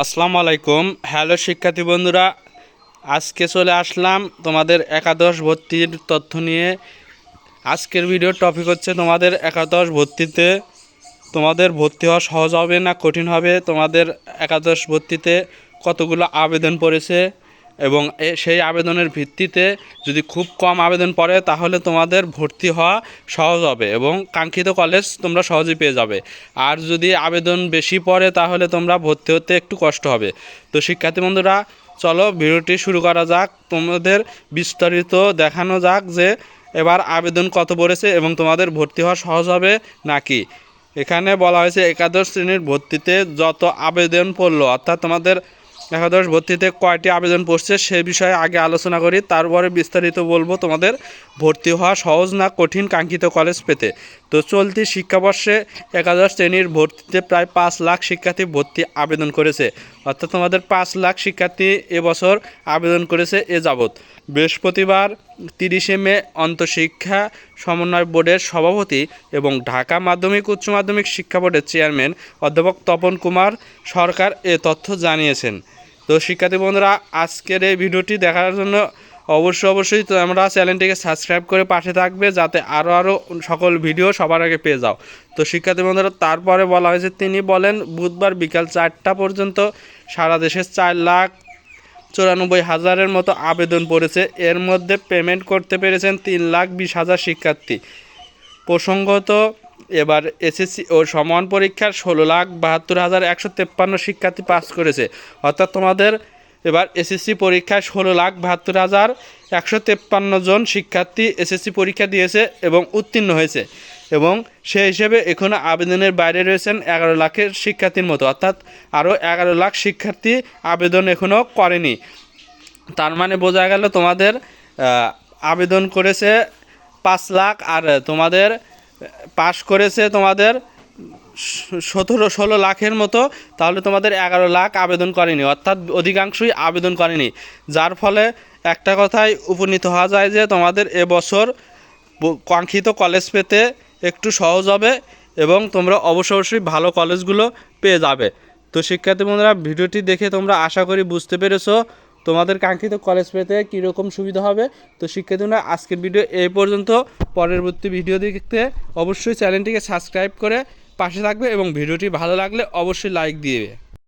আসসালামু আলাইকুম। হ্যালো শিক্ষার্থী বন্ধুরা, আজকে চলে আসলাম তোমাদের একাদশ ভর্তির তথ্য নিয়ে। আজকের ভিডিওর টপিক হচ্ছে তোমাদের একাদশ ভর্তিতে তোমাদের ভর্তি হওয়া সহজ হবে না কঠিন হবে, তোমাদের একাদশ ভর্তিতে কতগুলো আবেদন পড়েছে এবং সেই আবেদনের ভিত্তিতে যদি খুব কম আবেদন পড়ে তাহলে তোমাদের ভর্তি হওয়া সহজ হবে এবং কাঙ্ক্ষিত কলেজ তোমরা সহজেই পেয়ে যাবে। আর যদি আবেদন বেশি পড়ে তাহলে তোমরা ভর্তি হতে একটু কষ্ট হবে। তো শিক্ষার্থী বন্ধুরা, চলো ভিডিওটি শুরু করা যাক। তোমাদের বিস্তারিত দেখানো যাক যে এবার আবেদন কত পড়েছে এবং তোমাদের ভর্তি হওয়া সহজ হবে নাকি। এখানে বলা হয়েছে একাদশ শ্রেণীর ভর্তিতে যত আবেদন পড়লো, অর্থাৎ তোমাদের একাদশ ভর্তিতে কয়টি আবেদন পড়ছে সে বিষয়ে আগে আলোচনা করি, তারপরে বিস্তারিত বলবো তোমাদের ভর্তি হওয়া সহজ না কঠিন কাঙ্ক্ষিত কলেজ পেতে। তো চলতি শিক্ষাবর্ষে একাদশ শ্রেণীর ভর্তিতে প্রায় 5 লাখ শিক্ষার্থী ভর্তি আবেদন করেছে, অর্থাৎ তোমাদের 5 লাখ শিক্ষার্থী এবছর আবেদন করেছে এ যাবৎ। বৃহস্পতিবার 30শে মে অন্তঃশিক্ষা সমন্বয় বোর্ডের সভাপতি এবং ঢাকা মাধ্যমিক উচ্চ মাধ্যমিক শিক্ষা বোর্ডের চেয়ারম্যান অধ্যাপক তপন কুমার সরকার এ তথ্য জানিয়েছেন। তো শিক্ষার্থী বন্ধুরা, আজকের এই ভিডিওটি দেখার জন্য অবশ্যই তোমরা চ্যানেলটিকে সাবস্ক্রাইব করে পাশে থাকবে, যাতে আরও সকল ভিডিও সবার আগে পেয়ে যাও। তো শিক্ষার্থী বন্ধুরা, তারপরে বলা হয়েছে, তিনি বলেন বুধবার বিকাল 4টা পর্যন্ত সারা দেশে 4,94,000-এর মতো আবেদন পড়েছে। এর মধ্যে পেমেন্ট করতে পেরেছেন 3,20,000 শিক্ষার্থী। প্রসঙ্গত, এবার এসএসসি ও সমান পরীক্ষার 16,72,153 শিক্ষার্থী পাস করেছে, অর্থাৎ তোমাদের এবার এসএসসি পরীক্ষায় 16,72,153 জন শিক্ষার্থী এসএসসি পরীক্ষা দিয়েছে এবং উত্তীর্ণ হয়েছে, এবং সেই হিসেবে এখনও আবেদনের বাইরে রয়েছেন 11 লাখের শিক্ষার্থীর মতো, অর্থাৎ আরও 11 লাখ শিক্ষার্থী আবেদন এখনও করেনি। তার মানে বোঝা গেল তোমাদের আবেদন করেছে 5 লাখ আর তোমাদের পাস করেছে তোমাদের 16 লাখের মতো, তাহলে তোমাদের 11 লাখ আবেদন করেনি, অর্থাৎ অধিকাংশই আবেদন করেনি। যার ফলে একটা কথায় উপনীত হওয়া যায় যে তোমাদের এবছর কাঙ্ক্ষিত কলেজ পেতে একটু সহজ হবে এবং তোমরা অবশ্যই ভালো কলেজগুলো পেয়ে যাবে। তো শিক্ষার্থী বন্ধুরা, ভিডিওটি দেখে তোমরা আশা করি বুঝতে পেরেছো তোমাদের কাঙ্ক্ষিত কলেজ পেতে কীরকম সুবিধা হবে। তো শিক্ষার্থী বন্ধুরা, আজকের ভিডিও এই পর্যন্ত। পরবর্তী ভিডিও দেখতে অবশ্যই চ্যানেলটিকে সাবস্ক্রাইব করে পাশে থাকবে এবং ভিডিওটি ভালো লাগলে অবশ্যই লাইক দিবে।